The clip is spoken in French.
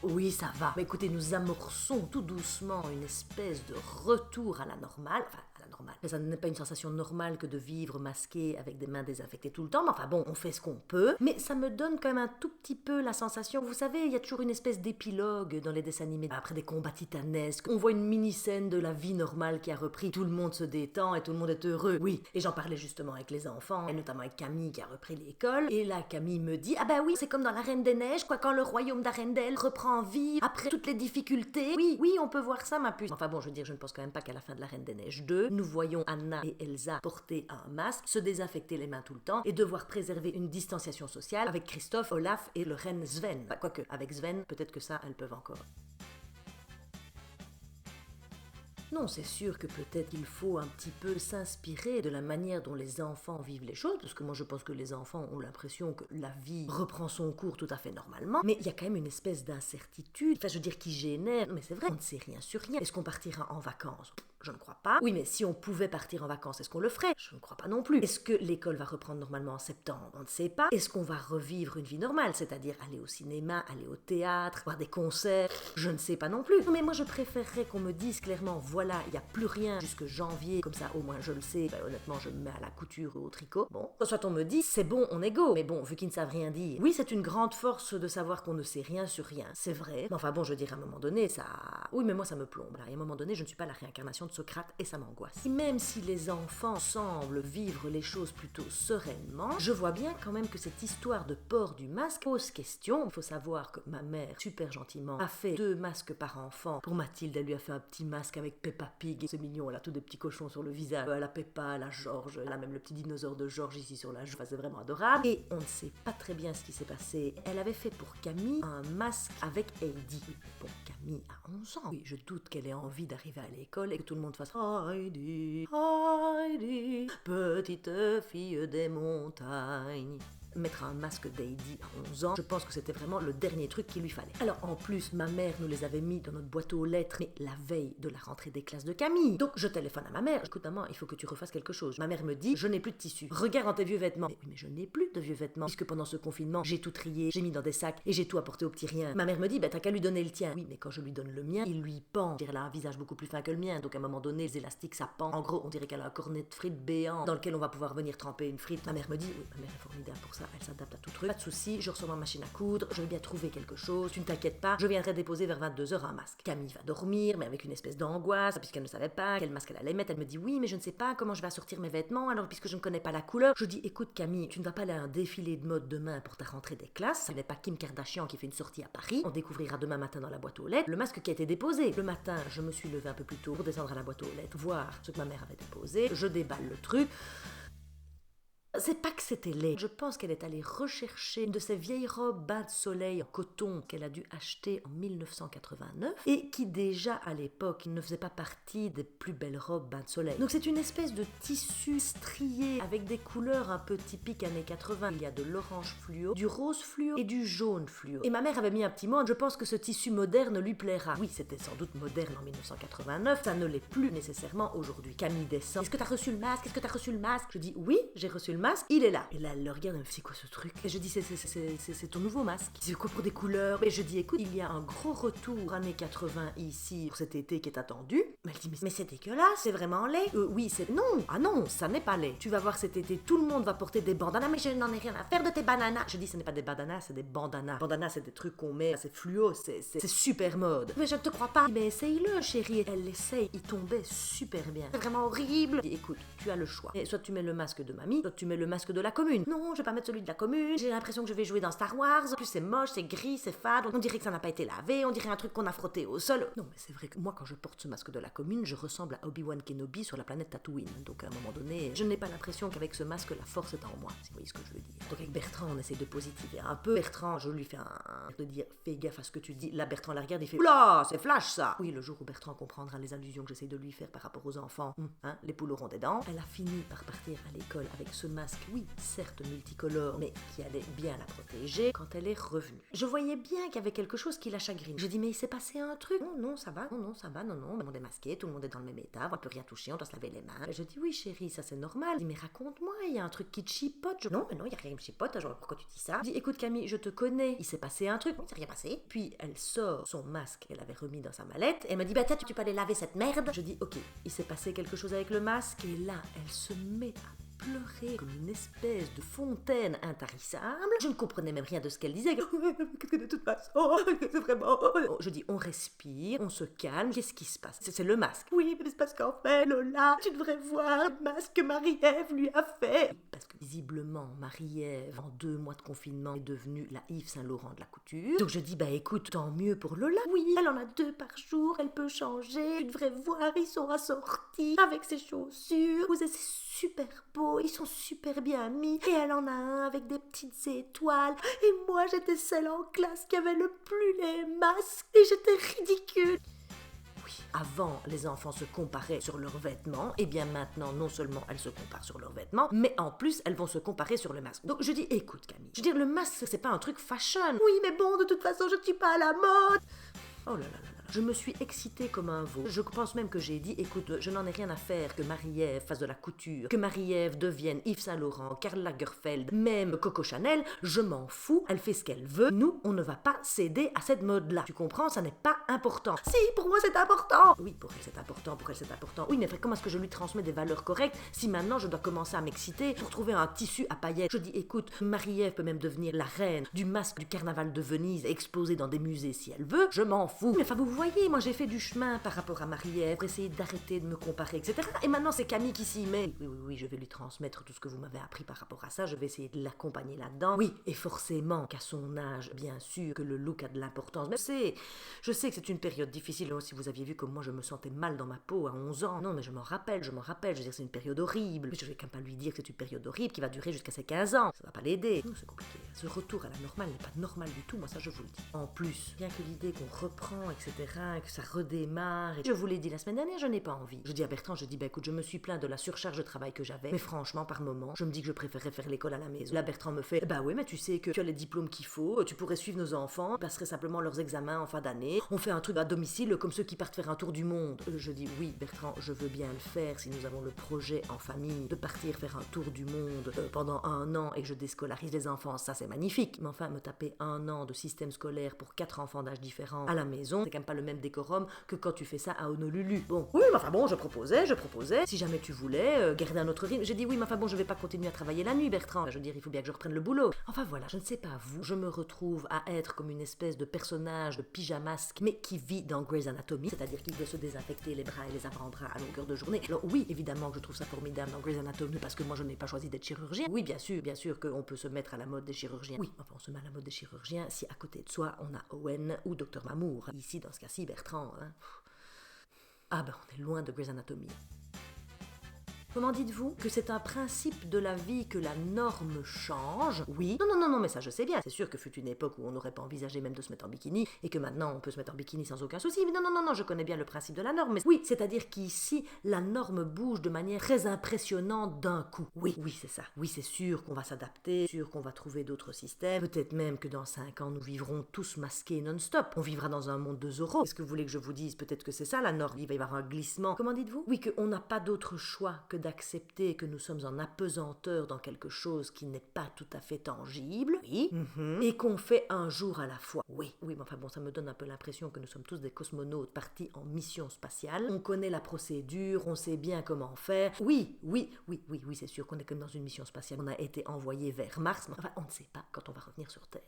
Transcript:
Oui, ça va. Mais écoutez, nous amorçons tout doucement une espèce de retour à la normale. Enfin, à la normale. Mais ça n'est pas une sensation normale que de vivre masqué avec des mains désinfectées tout le temps. Mais enfin bon, on fait ce qu'on peut. Mais ça me donne quand même un tout petit peu la sensation. Vous savez, il y a toujours une espèce d'épilogue dans les dessins animés. Après des combats titanesques, on voit une mini-scène de la vie normale qui a repris. Tout le monde se détend et tout le monde est heureux. Oui, et j'en parlais justement avec les enfants, et notamment avec Camille qui a repris l'école. Et là, Camille me dit, ah bah oui, c'est comme dans La Reine des Neiges, quoi, quand le royaume d'Arendelle reprend vie après toutes les difficultés. Oui, oui, on peut voir ça, ma puce. Enfin bon, je veux dire, je ne pense quand même pas qu'à la fin de La Reine des Neiges 2, nous voyons Anna et Elsa porter un masque, se désinfecter les mains tout le temps et devoir préserver une distanciation sociale avec Christophe, Olaf et le reine Sven. Enfin, quoique, avec Sven, peut-être que ça, elles peuvent encore. Non, c'est sûr que peut-être il faut un petit peu s'inspirer de la manière dont les enfants vivent les choses, parce que moi je pense que les enfants ont l'impression que la vie reprend son cours tout à fait normalement, mais il y a quand même une espèce d'incertitude, enfin je veux dire qui génère, mais c'est vrai, on ne sait rien sur rien. Est-ce qu'on partira en vacances ? Je ne crois pas. Oui, mais si on pouvait partir en vacances, est-ce qu'on le ferait ? Je ne crois pas non plus. Est-ce que l'école va reprendre normalement en septembre ? On ne sait pas. Est-ce qu'on va revivre une vie normale, c'est-à-dire aller au cinéma, aller au théâtre, voir des concerts ? Je ne sais pas non plus. Mais moi, je préférerais qu'on me dise clairement, voilà, il n'y a plus rien jusque janvier, comme ça au moins je le sais. Ben, honnêtement, je me mets à la couture ou au tricot. Bon. Soit on me dit, c'est bon, on est go. Mais bon, vu qu'ils ne savent rien dire. Oui, c'est une grande force de savoir qu'on ne sait rien sur rien. C'est vrai. Mais enfin bon, je veux dire, à un moment donné, ça... Oui, mais moi, ça me plombe. Là. Et à un moment donné, je ne suis pas la réincarnation de Socrate et ça m'angoisse. Et même si les enfants semblent vivre les choses plutôt sereinement, je vois bien quand même que cette histoire de port du masque pose question. Il faut savoir que ma mère, super gentiment, a fait 2 masques par enfant. Pour Mathilde, elle lui a fait un petit masque avec Peppa Pig. C'est mignon, elle a tous des petits cochons sur le visage. Elle a Peppa, elle a George, elle a même le petit dinosaure de George ici sur la joue. Enfin, c'est vraiment adorable. Et on ne sait pas très bien ce qui s'est passé. Elle avait fait pour Camille un masque avec Heidi. Bon, Camille a 11 ans. Oui, je doute qu'elle ait envie d'arriver à l'école et que tout le monde fasse Heidi, Heidi, petite fille des montagnes. Mettre un masque d'Heidi à 11 ans, je pense que c'était vraiment le dernier truc qu'il lui fallait. Alors en plus, ma mère nous les avait mis dans notre boîte aux lettres, mais la veille de la rentrée des classes de Camille. Donc je téléphone à ma mère, écoute maman, il faut que tu refasses quelque chose. Ma mère me dit, je n'ai plus de tissu, regarde dans tes vieux vêtements. Mais oui, mais je n'ai plus de vieux vêtements, puisque pendant ce confinement, j'ai tout trié, j'ai mis dans des sacs et j'ai tout apporté au petit rien. Ma mère me dit, bah t'as qu'à lui donner le tien. Oui, mais quand je lui donne le mien, il lui pend. Elle a un visage beaucoup plus fin que le mien, donc à un moment donné, les élastiques ça pend. En gros, on dirait qu'elle a un cornet de frites béant dans lequel on va pouvoir venir tremper une frite. Ma mère me dit, oui, ma mère est formidable pour ça, elle s'adapte à tout truc. Pas de soucis, je reçois ma machine à coudre, je vais bien trouver quelque chose, tu ne t'inquiètes pas, je viendrai déposer vers 22h un masque. Camille va dormir, mais avec une espèce d'angoisse, puisqu'elle ne savait pas quel masque elle allait mettre. Elle me dit, oui, mais je ne sais pas comment je vais assortir mes vêtements, alors puisque je ne connais pas la couleur. Je dis, écoute Camille, tu ne vas pas aller à un défilé de mode demain pour ta rentrée des classes, ce n'est pas Kim Kardashian qui fait une sortie à Paris, on découvrira demain matin dans la boîte aux lettres le masque qui a été déposé. Le matin, je me suis levée un peu plus tôt pour descendre à la boîte aux lettres, voir ce que ma mère avait déposé, je déballe le truc. C'est pas que c'était laid. Je pense qu'elle est allée rechercher une de ces vieilles robes bains de soleil en coton qu'elle a dû acheter en 1989 et qui déjà à l'époque ne faisait pas partie des plus belles robes bains de soleil. Donc c'est une espèce de tissu strié avec des couleurs un peu typiques années 80. Il y a de l'orange fluo, du rose fluo et du jaune fluo. Et ma mère avait mis un petit mot, je pense que ce tissu moderne lui plaira. Oui, c'était sans doute moderne en 1989, ça ne l'est plus nécessairement aujourd'hui. Camille descend. Est-ce que t'as reçu le masque ? Est-ce que t'as reçu le masque ? Je dis oui, j'ai reçu le masque, il est là. Et là, elle le regarde, elle me fait, c'est quoi ce truc ? Et je dis, c'est ton nouveau masque. C'est quoi pour des couleurs ? Et je dis, écoute, il y a un gros retour années 80 ici pour cet été qui est attendu. Mais elle dit, mais c'est dégueulasse, c'est vraiment laid. Oui, c'est... Non, ah non, ça n'est pas laid. Tu vas voir cet été, tout le monde va porter des bandanas, mais je n'en ai rien à faire de tes bananas. Je dis, ce n'est pas des bandanas, c'est des bandanas. Bandanas, c'est des trucs qu'on met, c'est fluo, c'est super mode. Mais je ne te crois pas. Mais essaye-le, chérie. Elle l'essaye, il tombait super bien. C'est vraiment horrible. Je dis, écoute, tu as le choix. Et soit tu mets le masque de mamie, soit tu mets le masque de la commune. Non, je vais pas mettre celui de la commune. J'ai l'impression que je vais jouer dans Star Wars. En plus, c'est moche, c'est gris, c'est fade. On dirait que ça n'a pas été lavé. On dirait un truc qu'on a frotté au sol. Non, mais c'est vrai que moi, quand je porte ce masque de la commune, je ressemble à Obi-Wan Kenobi sur la planète Tatooine. Donc, à un moment donné, je n'ai pas l'impression qu'avec ce masque, la force est en moi. Si vous voyez ce que je veux dire. Donc, avec Bertrand, on essaie de positiver un peu. Bertrand, je lui fais de dire, fais gaffe à ce que tu dis. Là, Bertrand la regarde, il fait, oula, c'est flash ça. Oui, le jour où Bertrand comprendra les allusions que j'essaie de lui faire par rapport aux enfants, hein, les poules auront des dents. Elle a fini par partir à l'école avec ce masque masque, oui, certes multicolore, mais qui allait bien la protéger quand elle est revenue. Je voyais bien qu'il y avait quelque chose qui la chagrine. Je dis, mais il s'est passé un truc. Non, non, ça va, non, ça va, non, tout le monde est masqué, tout le monde est dans le même état, on peut rien toucher, on doit se laver les mains. Je dis, oui chérie, ça c'est normal. Je dis, mais raconte-moi, il y a un truc qui te chipote. Non, mais non, il y a rien qui me chipote, genre, pourquoi tu dis ça? Je dis, écoute Camille, je te connais, il s'est passé un truc. Non, il s'est rien passé. Puis elle sort son masque qu'elle avait remis dans sa mallette, et elle me dit, bah tiens, tu peux aller laver cette merde. Je dis, ok, il s'est passé quelque chose avec le masque, et là, elle se met à pleurer comme une espèce de fontaine intarissable. Je ne comprenais même rien de ce qu'elle disait. Qu'est-ce que de toute façon, c'est vraiment... Je dis, on respire, on se calme, qu'est-ce qui se passe? C'est le masque. Oui, mais c'est parce qu'en fait, Lola, tu devrais voir le masque que Marie-Ève lui a fait. Parce que visiblement, Marie-Ève, en 2 mois de confinement, est devenue la Yves Saint-Laurent de la couture. Donc je dis, bah écoute, tant mieux pour Lola. Oui, elle en a 2 par jour, elle peut changer. Tu devrais voir, ils sont assortis avec ses chaussures. Vous êtes super beaux, ils sont super bien mis, et elle en a un avec des petites étoiles, et moi j'étais celle en classe qui avait le plus les masques, et j'étais ridicule. Oui, avant les enfants se comparaient sur leurs vêtements, et bien maintenant non seulement elles se comparent sur leurs vêtements, mais en plus elles vont se comparer sur le masque. Donc je dis, écoute Camille, je veux dire, le masque c'est pas un truc fashion. Oui mais bon, de toute façon je ne suis pas à la mode. Oh là là là là. Je me suis excitée comme un veau. Je pense même que j'ai dit, écoute, je n'en ai rien à faire que Marie-Ève fasse de la couture, que Marie-Ève devienne Yves Saint-Laurent, Karl Lagerfeld, même Coco Chanel, je m'en fous, elle fait ce qu'elle veut. Nous, on ne va pas céder à cette mode-là. Tu comprends, ça n'est pas important. Si, pour moi c'est important. Oui, pour elle c'est important, pour elle c'est important. Oui, mais comment est-ce que je lui transmets des valeurs correctes si maintenant je dois commencer à m'exciter pour trouver un tissu à paillettes? Je dis, écoute, Marie-Ève peut même devenir la reine du masque du carnaval de Venise et exposer dans des musées si elle veut, je m'en fous. Mais enfin, vous voyez, moi j'ai fait du chemin par rapport à Marie-Ève pour essayer d'arrêter de me comparer, etc. Et maintenant c'est Camille qui s'y met. Oui, je vais lui transmettre tout ce que vous m'avez appris par rapport à ça, je vais essayer de l'accompagner là-dedans. Oui, et forcément qu'à son âge, bien sûr, que le look a de l'importance. Mais je sais que c'est une période difficile. Si vous aviez vu comme moi je me sentais mal dans ma peau à 11 ans. Non, mais je m'en rappelle. Je veux dire, c'est une période horrible. Mais je vais quand même pas lui dire que c'est une période horrible qui va durer jusqu'à ses 15 ans. Ça va pas l'aider. Non, c'est compliqué. Ce retour à la normale n'est pas normal du tout, moi ça je vous le dis. En plus, rien que l'idée qu'on reprend, etc., que ça redémarre. Et je vous l'ai dit la semaine dernière, je n'ai pas envie. Je dis à Bertrand, bah écoute, je me suis plaint de la surcharge de travail que j'avais, mais franchement, par moment, je me dis que je préférerais faire l'école à la maison. Là, Bertrand me fait, bah oui, mais tu sais que tu as les diplômes qu'il faut, tu pourrais suivre nos enfants, ils passeraient simplement leurs examens en fin d'année, on fait un truc à domicile comme ceux qui partent faire un tour du monde. Je dis, oui, Bertrand, je veux bien le faire si nous avons le projet en famille de partir faire un tour du monde pendant 1 an et que je déscolarise les enfants, ça c'est magnifique. Mais enfin, me taper 1 an de système scolaire pour 4 enfants d'âge différents à la maison, c'est quand même pas le même décorum que quand tu fais ça à Honolulu. Bon, oui, mais enfin bon, je proposais, si jamais tu voulais garder un autre rythme. J'ai dit oui, mais enfin bon, je vais pas continuer à travailler la nuit, Bertrand. Je veux dire, il faut bien que je reprenne le boulot. Enfin voilà, je ne sais pas vous, je me retrouve à être comme une espèce de personnage de pyjamasque, mais qui vit dans Grey's Anatomy, c'est-à-dire qu'il doit se désinfecter les bras et les avant-bras à longueur de journée. Alors oui, évidemment que je trouve ça formidable dans Grey's Anatomy parce que moi je n'ai pas choisi d'être chirurgien. Oui, bien sûr qu'on peut se mettre à la mode des chirurgiens. Oui, enfin on se met à la mode des chirurgiens si à côté de soi on a Owen ou Dr Mamour. Ici, dans ce cas-ci, Bertrand, hein. Ah ben on est loin de Grey's Anatomy. Comment dites-vous que c'est un principe de la vie que la norme change? Oui. Non, mais ça je sais bien. C'est sûr que fut une époque où on n'aurait pas envisagé même de se mettre en bikini et que maintenant on peut se mettre en bikini sans aucun souci. Mais non, je connais bien le principe de la norme. Mais oui, c'est-à-dire qu'ici, la norme bouge de manière très impressionnante d'un coup. Oui, c'est ça. Oui, c'est sûr qu'on va s'adapter, sûr qu'on va trouver d'autres systèmes. Peut-être même que dans 5 ans, nous vivrons tous masqués non-stop. On vivra dans un monde de Zorro. Est-ce que vous voulez que je vous dise? Peut-être que c'est ça la norme. Il va y avoir un glissement. Comment dites-vous? Oui, qu'on n'a pas d'autre choix que d'accepter que nous sommes en apesanteur dans quelque chose qui n'est pas tout à fait tangible, oui, et qu'on fait un jour à la fois. Oui, mais enfin bon, ça me donne un peu l'impression que nous sommes tous des cosmonautes partis en mission spatiale. On connaît la procédure, on sait bien comment faire. Oui, c'est sûr qu'on est comme dans une mission spatiale. On a été envoyé vers Mars, mais enfin, on ne sait pas quand on va revenir sur Terre.